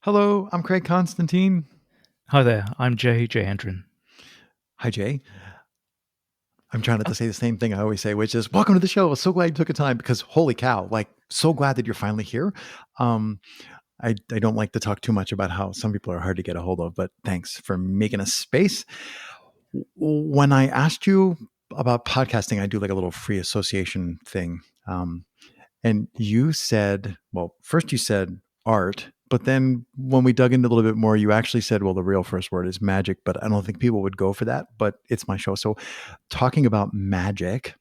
Hello, I'm Craig Constantine. Hi there, I'm Jey Jeyendran. Hi, Jay. I'm trying not to say the same thing I always say, which is welcome to the show. I'm so glad you took a time because holy cow, like so glad that you're finally here. Um, I don't like to talk too much about how some people are hard to get a hold of, but thanks for making a space. When I asked you about podcasting, I do like a little free association thing. And you said, well, first you said art, but then when we dug into a little bit more, you actually said, well, the real first word is magic, but I don't think people would go for that, but it's my show. So talking about magic,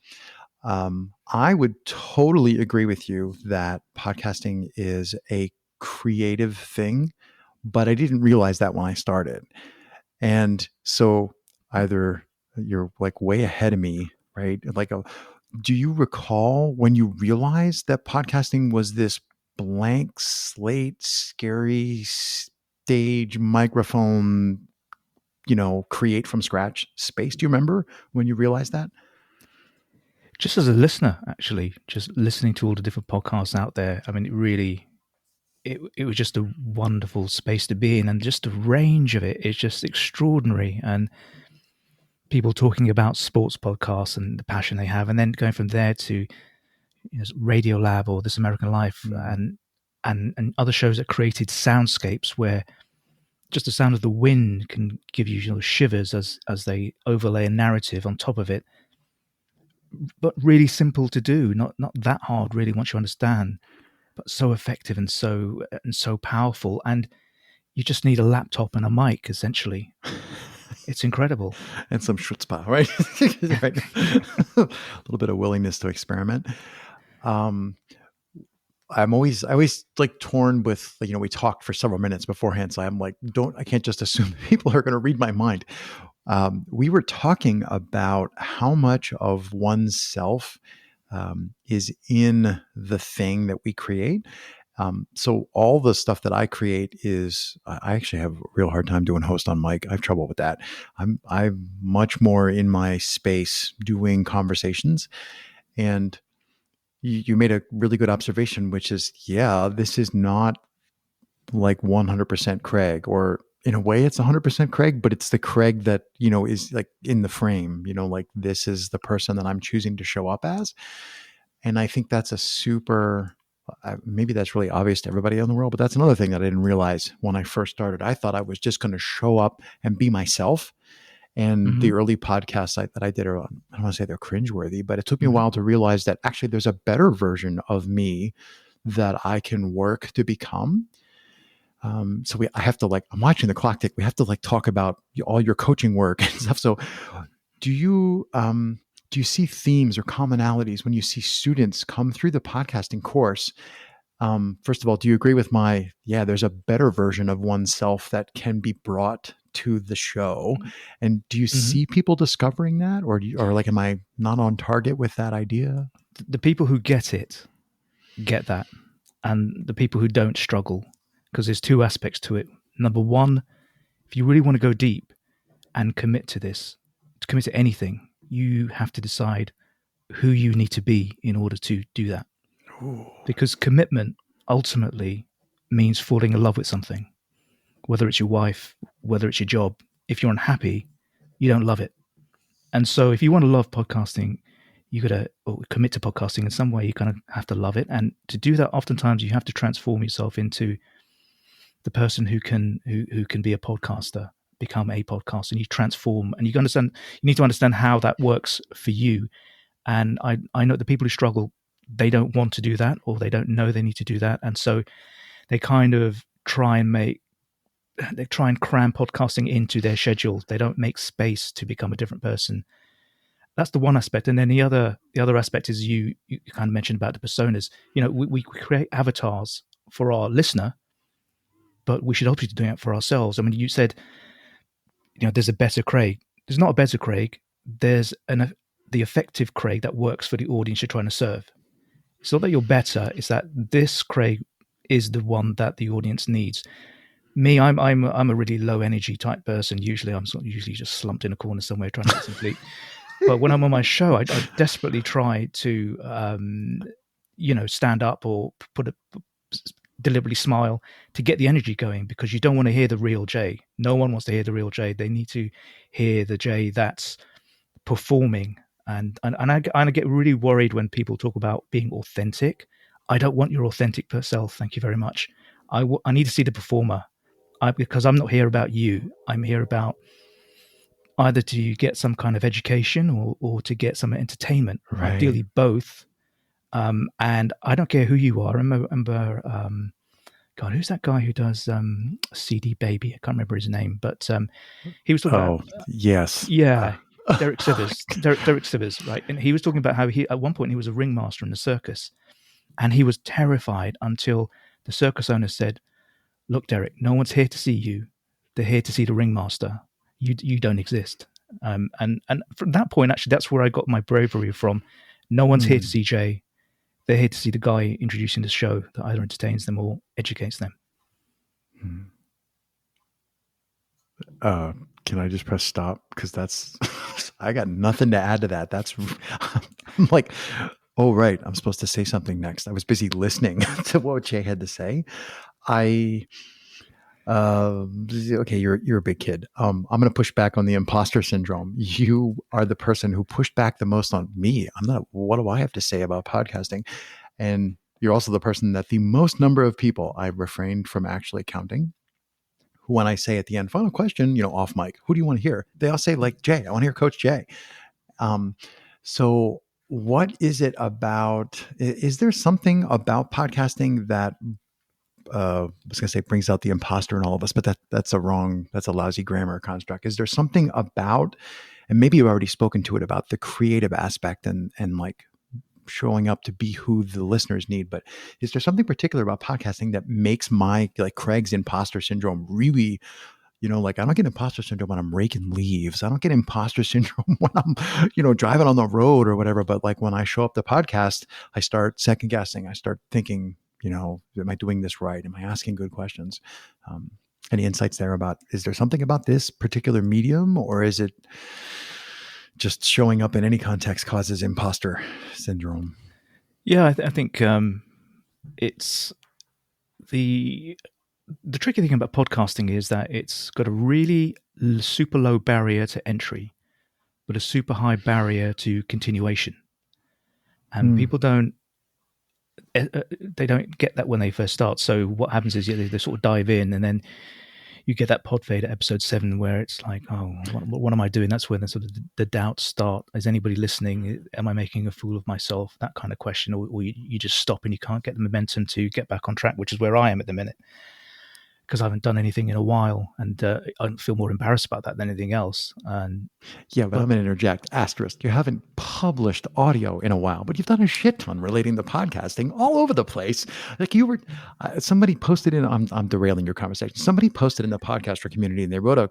I would totally agree with you that podcasting is a creative thing, but I didn't realize that when I started. And so either you're like way ahead of me, right? Do you recall when you realized that podcasting was this blank slate, scary stage microphone, create from scratch space? Do you remember when you realized that? Just as a listener, actually, just listening to all the different podcasts out there, I mean, it was just a wonderful space to be in, and just the range of it is just extraordinary. And people talking about sports podcasts and the passion they have, and then going from there to Radio Lab or This American Life, Mm. and other shows that created soundscapes where just the sound of the wind can give you, shivers as they overlay a narrative on top of it, but really simple to do, not that hard really once you understand, but so effective and so powerful. And you just need a laptop and a mic essentially. It's incredible. And some chutzpah, right? Right. A little bit of willingness to experiment. Um, I always like torn with, we talked for several minutes beforehand. So I'm like, I can't just assume people are going to read my mind. We were talking about how much of oneself is in the thing that we create. So all the stuff that I create I actually have a real hard time doing host on mic. I have trouble with that. I'm much more in my space doing conversations. And you made a really good observation, which is, yeah, this is not like 100% Craig, or in a way it's 100% Craig, but it's the Craig that, is like in the frame, like this is the person that I'm choosing to show up as. And I think that's a super, maybe that's really obvious to everybody in the world, but that's another thing that I didn't realize when I first started. I thought I was just going to show up and be myself. And Hmm. the early podcasts that I did I don't want to say they're cringeworthy, but it took me a Hmm. while to realize that actually there's a better version of me that I can work to become. I have to I'm watching the clock tick. We have to talk about all your coaching work and stuff. So do you, do you see themes or commonalities when you see students come through the podcasting course? First of all, do you agree with there's a better version of oneself that can be brought to the show? And do you Hmm. see people discovering that, or am I not on target with that idea? The people who get that, and the people who don't struggle, because there's two aspects to it. Number one, if you really want to go deep and commit to this, to commit to anything, you have to decide who you need to be in order to do that. Ooh. Because commitment ultimately means falling in love with something, whether it's your wife, whether it's your job. If you're unhappy, you don't love it. And so if you want to love podcasting, you got to commit to podcasting in some way. You kind of have to love it. And to do that, oftentimes you have to transform yourself into the person who can be a podcaster, become a podcaster, and you transform, and you need to understand how that works for you. And I know the people who struggle, they don't want to do that, or they don't know they need to do that. And so they kind of they try and cram podcasting into their schedule. They don't make space to become a different person. That's the one aspect. And then the other aspect is you kind of mentioned about the personas. We create avatars for our listener, but we should obviously be doing it for ourselves. I mean, you said, there's a better Craig. There's not a better Craig. There's the effective Craig that works for the audience you're trying to serve. It's not that you're better. It's that this Craig is the one that the audience needs. Me, I'm a really low energy type person. Usually, I'm usually just slumped in a corner somewhere trying to get some sleep. But when I'm on my show, I desperately try to, stand up or deliberately smile to get the energy going, because you don't want to hear the real Jey. No one wants to hear the real Jey. They need to hear the Jey that's performing. And I get really worried when people talk about being authentic. I don't want your authentic self. Thank you very much. I need to see the performer, because I'm not here about you. I'm here about either to get some kind of education or to get some entertainment, Right. ideally both. And I don't care who you are. I remember God, who's that guy who does CD Baby? I can't remember his name, but he was talking about yes. yeah, Derek Sivers, Derek Sivers, right? And he was talking about how he at one point he was a ringmaster in the circus, and he was terrified until the circus owner said, "Look, Derek, no one's here to see you. They're here to see the ringmaster. You don't exist." And from that point, actually, that's where I got my bravery from. No one's here to see Jey. They're here to see the guy introducing the show that either entertains them or educates them. Can I just press stop? Because that's, I got nothing to add to that. That's, I'm like, oh, right. I'm supposed to say something next. I was busy listening to what Jey had to say. Okay, you're a big kid. I'm going to push back on the imposter syndrome. You are the person who pushed back the most on me. I'm not, what do I have to say about podcasting? And you're also the person that the most number of people I refrained from actually counting. When I say at the end, final question, off mic, who do you want to hear? They all say like Jey. I want to hear Coach Jey. So what is it about? Is there something about podcasting that I was going to say brings out the imposter in all of us, but that's a lousy grammar construct. Is there something about, and maybe you've already spoken to it, about the creative aspect and like showing up to be who the listeners need, but is there something particular about podcasting that makes my, like Craig's imposter syndrome really, like I don't get imposter syndrome when I'm raking leaves. I don't get imposter syndrome when I'm, driving on the road or whatever. But like when I show up to podcast, I start second guessing. I start thinking, am I doing this right? Am I asking good questions? Any insights there about, is there something about this particular medium, or is it just showing up in any context causes imposter syndrome? Yeah, I think it's the tricky thing about podcasting is that it's got a really super low barrier to entry, but a super high barrier to continuation. And people don't get that when they first start. So what happens is they sort of dive in, and then you get that pod fade at episode 7 where it's like, oh, what am I doing? That's when the doubts start. Is anybody listening? Am I making a fool of myself? That kind of question. Or you just stop and you can't get the momentum to get back on track, which is where I am at the minute, because I haven't done anything in a while, and I feel more embarrassed about that than anything else. But I'm going to interject, asterisk. You haven't published audio in a while, but you've done a shit ton relating to podcasting all over the place. Like you were, somebody posted in, I'm derailing your conversation. Somebody posted in the podcaster community, and they wrote a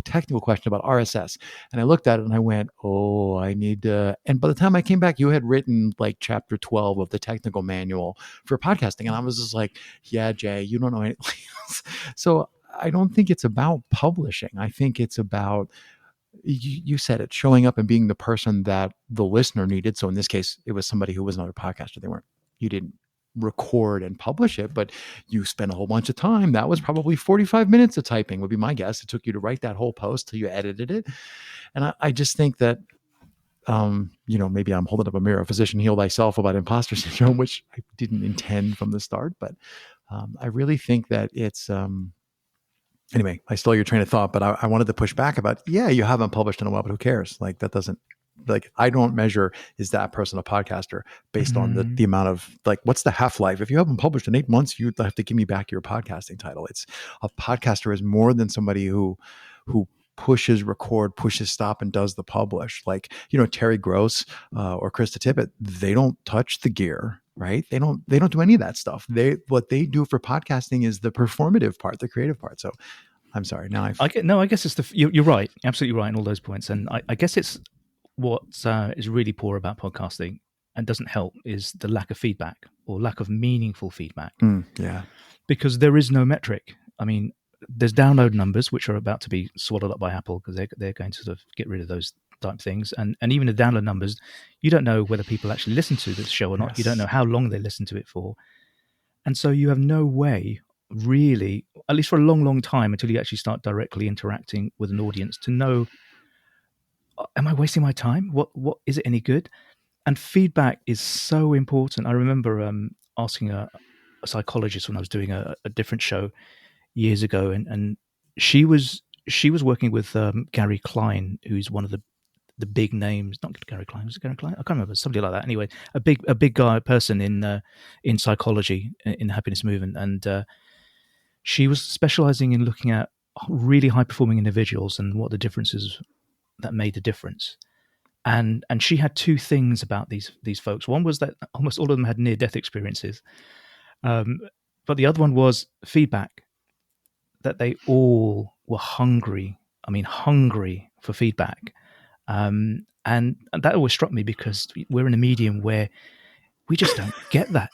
technical question about RSS. And I looked at it and I went, oh, I need to, and by the time I came back, you had written like chapter 12 of the technical manual for podcasting. And I was just like, yeah, Jey, you don't know anything else. So I don't think it's about publishing. I think it's about, you said it, showing up and being the person that the listener needed. So in this case, it was somebody who was not a podcaster. You didn't record and publish it, but you spent a whole bunch of time. That was probably 45 minutes of typing, would be my guess. It took you to write that whole post till you edited it. And I just think that, maybe I'm holding up a mirror, physician, heal thyself, about imposter syndrome, which I didn't intend from the start. But I really think that it's, anyway, I stole your train of thought, but I wanted to push back about, you haven't published in a while, but who cares? Like that doesn't, like, I don't measure, is that person a podcaster based on the amount of, like, what's the half-life? If you haven't published in 8 months, you'd have to give me back your podcasting title. It's, a podcaster is more than somebody who pushes record, pushes stop, and does the publish. Like, Terry Gross or Krista Tippett, they don't touch the gear, right? They don't do any of that stuff. What they do for podcasting is the performative part, the creative part. So I'm sorry. Now I guess it's you're right. Absolutely right in all those points. And I guess it's what is really poor about podcasting and doesn't help is the lack of feedback, or lack of meaningful feedback. Because there is no metric. I mean, there's download numbers, which are about to be swallowed up by Apple, because they're going to sort of get rid of those type things. And even the download numbers, you don't know whether people actually listen to this show or not. Yes. You don't know how long they listen to it for. And so you have no way, really, at least for a long, long time, until you actually start directly interacting with an audience, to know, am I wasting my time? What is it any good? And feedback is so important. I remember asking a psychologist when I was doing a different show years ago, and she was she was working with Gary Klein, who's one of the big names. Not Gary Klein, was it Gary Klein? I can't remember. Somebody like that. Anyway, a big guy person in psychology, in the happiness movement, and she was specializing in looking at really high performing individuals and what the differences that made a difference. And she had two things about these folks. One was that almost all of them had near death experiences, um, but the other one was feedback. That they all were hungry. I mean, hungry for feedback. And that always struck me because we're in a medium where we just don't get that.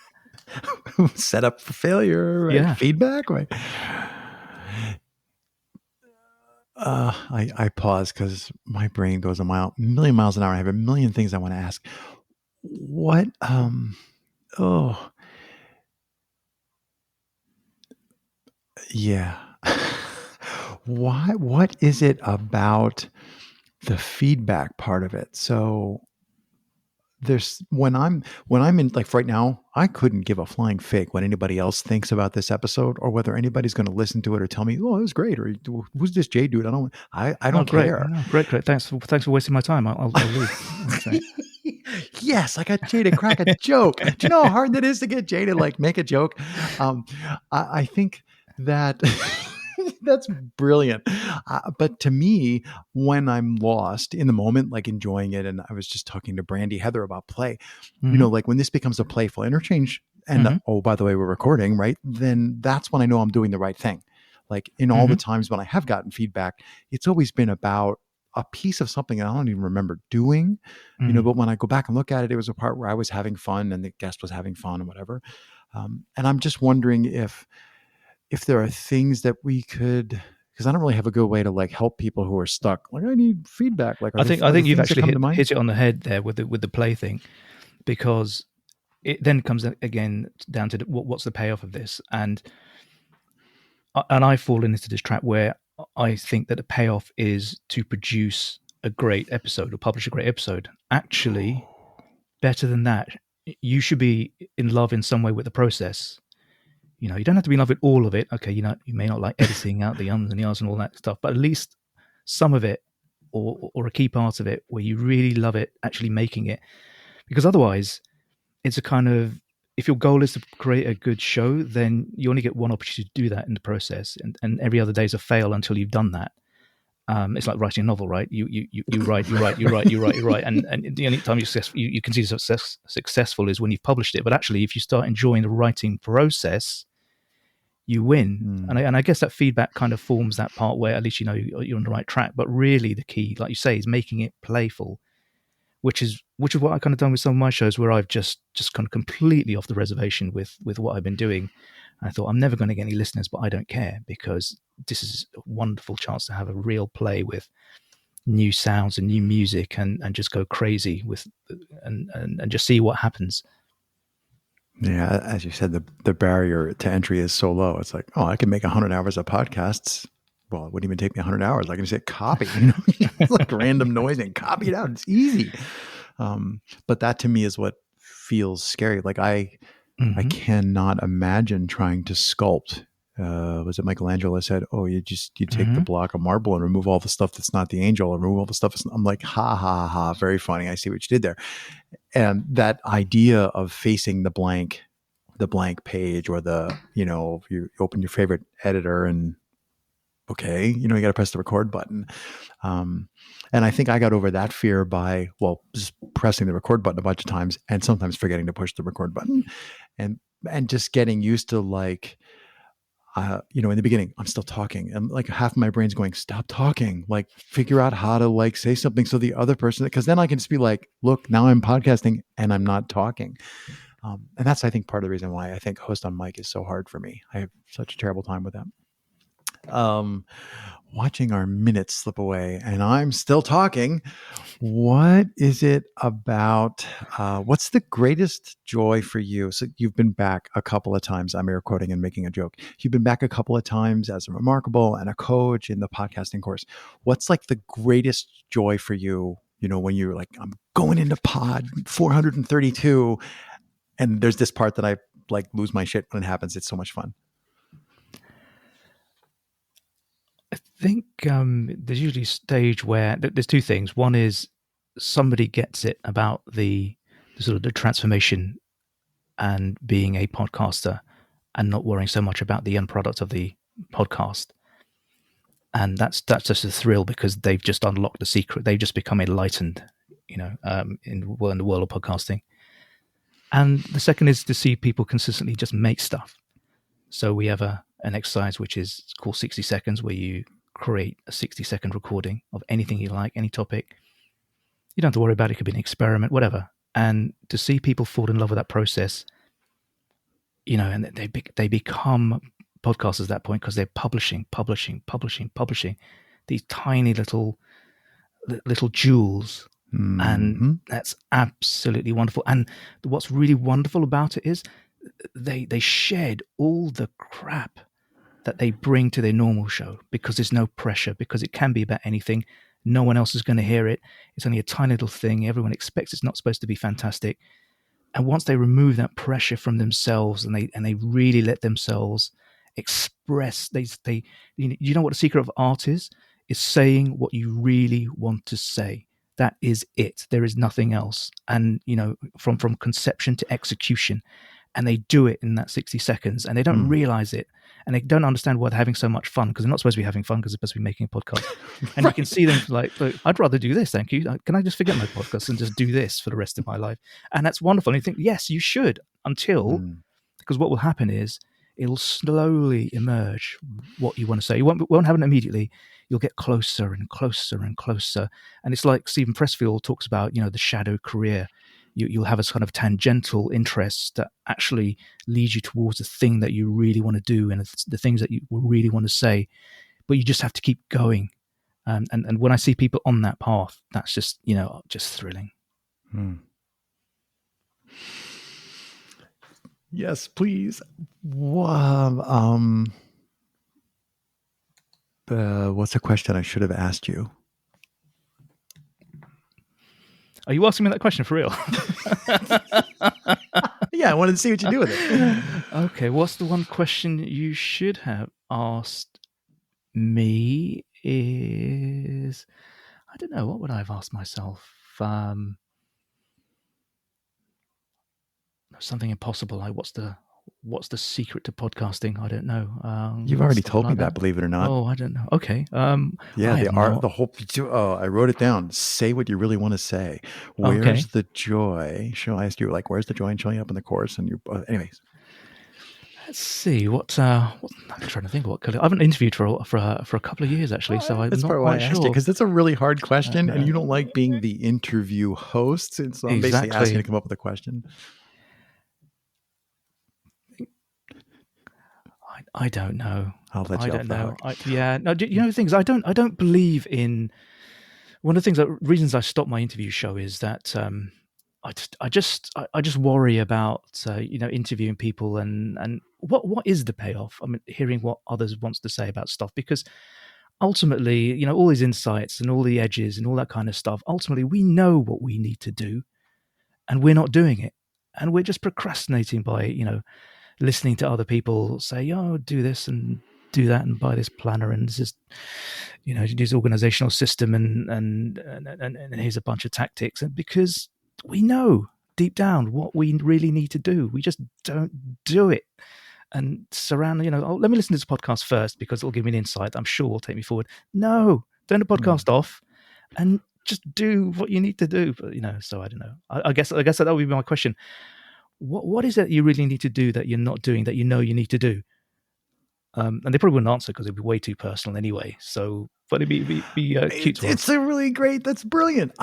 Set up for failure, right? Yeah. Feedback, right? I pause because my brain goes a million miles an hour. I have a million things I want to ask. What? Oh, yeah. Why? What is it about the feedback part of it? So there's when I'm in, like, right now, I couldn't give a flying fig what anybody else thinks about this episode, or whether anybody's going to listen to it or tell me, oh, it was great, or who's this Jay dude? I Oh, don't great. care. Oh, great. Thanks for wasting my time. I'll leave. Okay. Yes, I got Jay to crack a joke. Do you know how hard that is to get Jay to, like, make a joke? Um, I think that that's brilliant. But to me, when I'm lost in the moment, like enjoying it, and I was just talking to Brandy Heather about play, Mm-hmm. like when this becomes a playful interchange, and Mm-hmm. oh, by the way, we're recording, right? Then that's when I know I'm doing the right thing. Like, in all Mm-hmm. the times when I have gotten feedback, it's always been about a piece of something I don't even remember doing, Mm-hmm. but when I go back and look at it, it was a part where I was having fun and the guest was having fun and whatever. And I'm just wondering if there are things that we could, because I don't really have a good way to, like, help people who are stuck. Like, I need feedback. Like, I think are there you've things that actually come to mind? hit it on the head there with the play thing, because it then comes again down to what's the payoff of this, and I've fallen into this trap where I think that the payoff is to produce a great episode or publish a great episode. Actually, better than that, you should be in love in some way with the process. You don't have to be in love with all of it. Okay, you may not like editing out the ums and the ahs and all that stuff, but at least some of it, or a key part of it, where you really love it, actually making it. Because otherwise, it's a kind of, if your goal is to create a good show, then you only get one opportunity to do that in the process, and every other day is a fail until you've done that. It's like writing a novel, right? You write, and the only time you can see successful is when you've published it. But actually, if you start enjoying the writing process, you win. Hmm. And I guess that feedback kind of forms that part where at least you're on the right track. But really, the key, like you say, is making it playful, which is what I kind of done with some of my shows, where I've just kind of completely off the reservation with what I've been doing. And I thought, I'm never going to get any listeners, but I don't care, because this is a wonderful chance to have a real play with new sounds and new music, and just go crazy with and just see what happens. Yeah, as you said, the barrier to entry is so low. It's like, oh, I can make 100 hours of podcasts. Well, it wouldn't even take me 100 hours. I can just hit copy, like random noise and copy it out. It's easy. But that to me is what feels scary. Like, I Mm-hmm. cannot imagine trying to sculpt. Was it Michelangelo said, "Oh, you take the Mm-hmm. block of marble and remove all the stuff that's not the angel, and remove all the stuff." I'm like, ha ha ha, very funny. I see what you did there. And that idea of facing the blank page, or you open your favorite editor and, okay, you got to press the record button. And I think I got over that fear by, well, just pressing the record button a bunch of times and sometimes forgetting to push the record button, and just getting used to, like, in the beginning, I'm still talking, and like half of my brain's going, stop talking, like figure out how to, like, say something so the other person, because then I can just be like, look, now I'm podcasting and I'm not talking. And that's, I think, part of the reason why I think host on mic is so hard for me. I have such a terrible time with that. Watching our minutes slip away, and I'm still talking. What is it about? What's the greatest joy for you? So you've been back a couple of times. I'm air quoting and making a joke. You've been back a couple of times as a remarkable and a coach in the podcasting course. What's like the greatest joy for you? You know, when you're like, I'm going into pod 432, and there's this part that I like lose my shit when it happens. It's so much fun. I think there's usually a stage where there's two things. One is somebody gets it about the sort of the transformation and being a podcaster and not worrying so much about the end product of the podcast. And that's just a thrill because they've just unlocked the secret. They've just become enlightened, in the world of podcasting. And the second is to see people consistently just make stuff. So we have an exercise which is called 60 seconds, where you create a 60-second recording of anything you like, any topic. You don't have to worry about it. It could be an experiment, whatever. And to see people fall in love with that process, and they become podcasters at that point because they're publishing these tiny little jewels. Mm-hmm. And that's absolutely wonderful. And what's really wonderful about it is they shed all the crap that they bring to their normal show because there's no pressure, because it can be about anything. No one else is going to hear it. It's only a tiny little thing. Everyone expects it's not supposed to be fantastic. And once they remove that pressure from themselves and they really let themselves express, you know what the secret of art is saying what you really want to say. That is it. There is nothing else. And, from conception to execution. And they do it in that 60 seconds and they don't realize it. And they don't understand why they're having so much fun, because they're not supposed to be having fun, because they're supposed to be making a podcast. And right. You can see them like, I'd rather do this, thank you. Can I just forget my podcast and just do this for the rest of my life? And that's wonderful. And you think, yes, you should, because what will happen is it'll slowly emerge what you want to say. You won't have it immediately. You'll get closer and closer and closer. And it's like Stephen Pressfield talks about, the shadow career. You'll have a kind of tangential interest that actually leads you towards the thing that you really want to do and the things that you really want to say, but you just have to keep going. And when I see people on that path, that's just, just thrilling. Yes, please. What's a question I should have asked you? Are you asking me that question for real? Yeah, I wanted to see what you do with it. Okay, what's the one question you should have asked me is, I don't know, what would I have asked myself? Something impossible, like what's the secret to podcasting? I don't know. You've already told me that, believe it or not. Oh, I don't know. Okay. Yeah, the whole. Oh, I wrote it down. Say what you really want to say. Where's the joy? Shall I ask you, like, where's the joy in showing up in the course? And you, anyways. Let's see what I'm trying to think. I haven't interviewed for a couple of years actually, so I'm that's not part quite why I asked sure. you, because it's a really hard question, and you don't like being the interview host, and so I'm basically asking you to come up with a question. I don't know. I'll let you off the hook. No, the things I don't believe in. One of the reasons I stopped my interview show is that I just worry about interviewing people and what is the payoff? I mean, hearing what others wants to say about stuff, because ultimately, all these insights and all the edges and all that kind of stuff, ultimately we know what we need to do and we're not doing it, and we're just procrastinating by listening to other people say, oh, do this and do that and buy this planner and just this organizational system and here's a bunch of tactics, and because we know deep down what we really need to do, we just don't do it. And surround, let me listen to this podcast first because it'll give me an insight I'm sure will take me forward. No, turn the podcast off and just do what you need to do. But so I don't know. I guess that would be my question. What is it you really need to do that you're not doing that you need to do? And they probably wouldn't answer because it'd be way too personal anyway. So, but it'd be cute to It's ask. a really great. That's brilliant.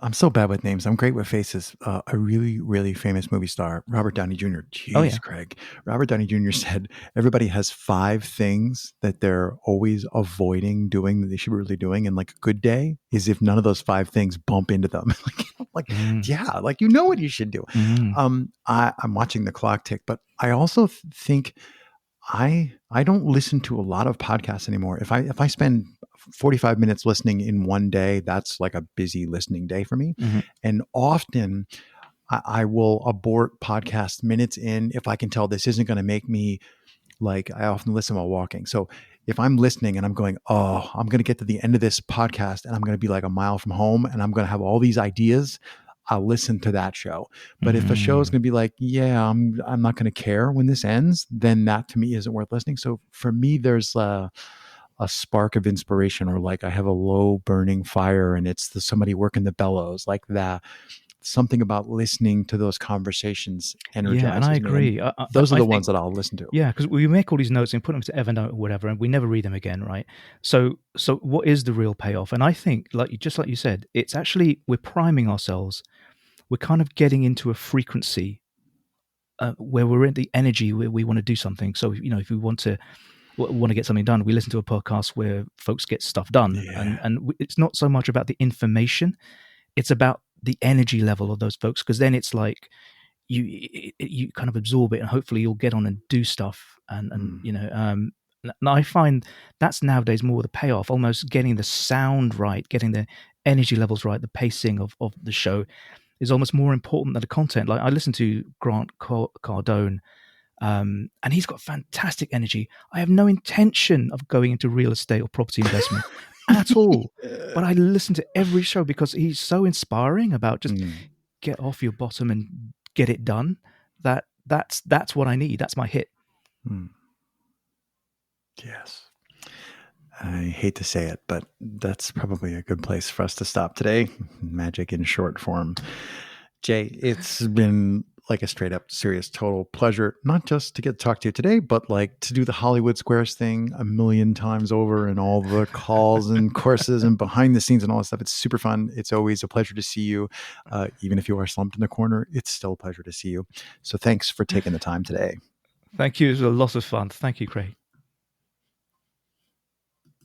I'm so bad with names. I'm great with faces. A really, really famous movie star, Robert Downey Jr. Oh yeah. Jeez, Craig. Robert Downey Jr. said everybody has 5 things that they're always avoiding doing that they should be really doing, and like a good day is if none of those 5 things bump into them. like, Mm. yeah, like you know what you should do. Mm. I'm watching the clock tick, but I also think I don't listen to a lot of podcasts anymore. If I spend 45 minutes listening in one day, that's like a busy listening day for me. Mm-hmm. And often I will abort podcast minutes in if I can tell this isn't going to make me like, I often listen while walking. So if I'm listening and I'm going, oh, I'm going to get to the end of this podcast and I'm going to be like a mile from home and I'm going to have all these ideas, I'll listen to that show. But if a show is Mm. going to be like, yeah, I'm not going to care when this ends, then that to me isn't worth listening. So for me, there's a spark of inspiration, or like I have a low burning fire and it's somebody working the bellows, like that. Something about listening to those conversations Yeah, and I energizes me. And agree. those are I the think ones that I'll listen to. yeah, because we make all these notes and put them to Evernote or whatever, and we never read them again, right? So what is the real payoff? And I think, just like you said, it's actually we're priming ourselves. We're kind of getting into a frequency where we're in the energy where we want to do something. So if we want to get something done, we listen to a podcast where folks get stuff done, Yeah. and it's not so much about the information; it's about the energy level of those folks. Because then it's like you kind of absorb it, and hopefully you'll get on and do stuff. And I find that's nowadays more the payoff, almost getting the sound right, getting the energy levels right, the pacing of the show is almost more important than the content. Like I listen to Grant Cardone, and he's got fantastic energy. I have no intention of going into real estate or property investment at all, but I listen to every show because he's so inspiring about just get off your bottom and get it done. That's what I need. That's my hit. Yes. I hate to say it, but that's probably a good place for us to stop today. Magic in short form. Jay, it's been like a straight up serious total pleasure, not just to get to talk to you today, but like to do the Hollywood Squares thing a million times over and all the calls and courses and behind the scenes and all that stuff. It's super fun. It's always a pleasure to see you. Even if you are slumped in the corner, it's still a pleasure to see you. So thanks for taking the time today. Thank you. It was a lot of fun. Thank you, Craig.